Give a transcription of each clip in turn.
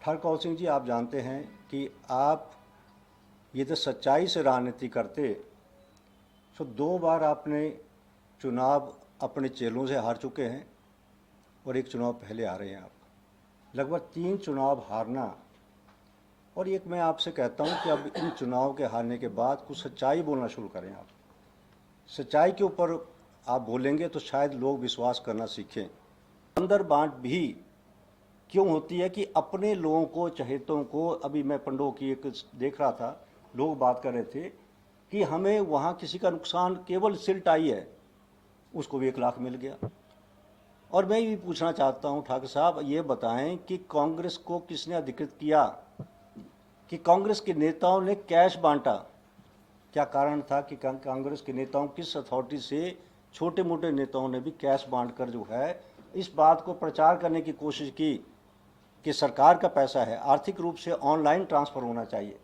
ठाकुर कौल सिंह जी, आप जानते हैं कि आप ये तो सच्चाई से राजनीति करते तो 2 बार आपने चुनाव अपने चेलों से हार चुके हैं और एक चुनाव पहले हारे हैं आप। लगभग 3 चुनाव हारना। और एक मैं आपसे कहता हूं कि अब इन चुनाव के हारने के बाद कुछ सच्चाई बोलना शुरू करें। आप सच्चाई के ऊपर आप बोलेंगे तो शायद लोग विश्वास करना सीखें। अंदर बांट भी क्यों होती है कि अपने लोगों को, चहेतों को, अभी मैं पंडों की एक देख रहा था, लोग बात कर रहे थे कि हमें वहाँ किसी का नुकसान, केवल सिल्ट आई है उसको भी 1 लाख मिल गया। और मैं ये पूछना चाहता हूँ ठाकुर साहब, ये बताएं कि कांग्रेस को किसने अधिकृत किया कि कांग्रेस के नेताओं ने कैश बांटा? क्या कारण था कि कांग्रेस के नेताओं, किस अथॉरिटी से छोटे मोटे नेताओं ने भी कैश बांटकर जो है इस बात को प्रचार करने की कोशिश की कि सरकार का पैसा है, आर्थिक रूप से ऑनलाइन ट्रांसफ़र होना चाहिए,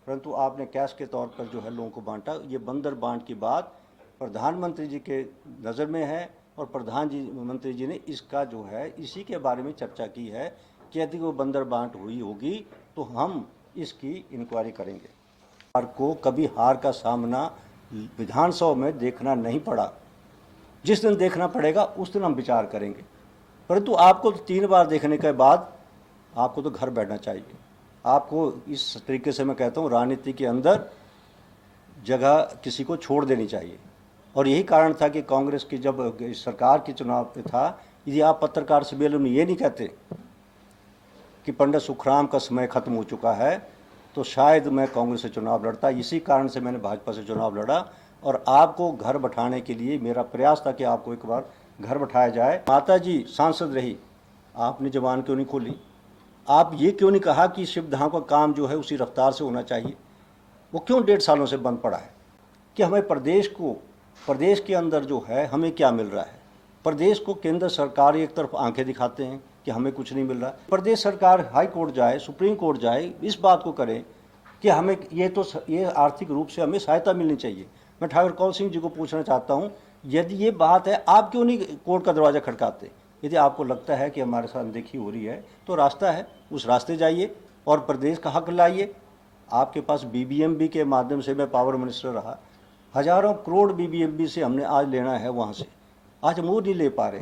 परंतु आपने कैश के तौर पर जो है लोगों को बांटा। ये बंदर बांट की बात प्रधानमंत्री जी के नज़र में है और प्रधानमंत्री जी ने इसका जो है इसी के बारे में चर्चा की है कि यदि वो बंदर बांट हुई होगी तो हम इसकी इंक्वायरी करेंगे। हार को कभी हार का सामना विधानसभा में देखना नहीं पड़ा। जिस दिन देखना पड़ेगा उस दिन हम विचार करेंगे, परंतु आपको तो 3 बार देखने के बाद आपको तो घर बैठना चाहिए। आपको इस तरीके से मैं कहता हूँ राजनीति के अंदर जगह किसी को छोड़ देनी चाहिए। और यही कारण था कि कांग्रेस की जब सरकार के चुनाव पे था, यदि आप पत्रकार सम्मेलन में ये नहीं कहते कि पंडित सुखराम का समय खत्म हो चुका है तो शायद मैं कांग्रेस से चुनाव लड़ता। इसी कारण से मैंने भाजपा से चुनाव लड़ा और आपको घर बैठाने के लिए मेरा प्रयास था कि आपको एक बार घर बैठाया जाए। माता जी सांसद रही, आपने जबान क्यों नहीं खोली? आप ये क्यों नहीं कहा कि शिवधाम का काम जो है उसी रफ्तार से होना चाहिए? वो क्यों 1.5 सालों से बंद पड़ा है? कि हमें प्रदेश के अंदर जो है हमें क्या मिल रहा है? प्रदेश को केंद्र सरकार एक तरफ आंखें दिखाते हैं कि हमें कुछ नहीं मिल रहा। प्रदेश सरकार हाई कोर्ट जाए, सुप्रीम कोर्ट जाए, इस बात को करें कि हमें ये आर्थिक रूप से हमें सहायता मिलनी चाहिए। मैं ठाकुर कौल सिंह जी को पूछना चाहता हूँ, यदि ये बात है, आप क्यों नहीं कोर्ट का दरवाज़ा खटकाते? यदि आपको लगता है कि हमारे साथ अनदेखी हो रही है तो रास्ता है, उस रास्ते जाइए और प्रदेश का हक लाइए। आपके पास बीबीएमबी के माध्यम से मैं पावर मिनिस्टर रहा, हजारों करोड़ बीबीएमबी से हमने आज लेना है वहाँ से, आज हम वो नहीं ले पा रहे।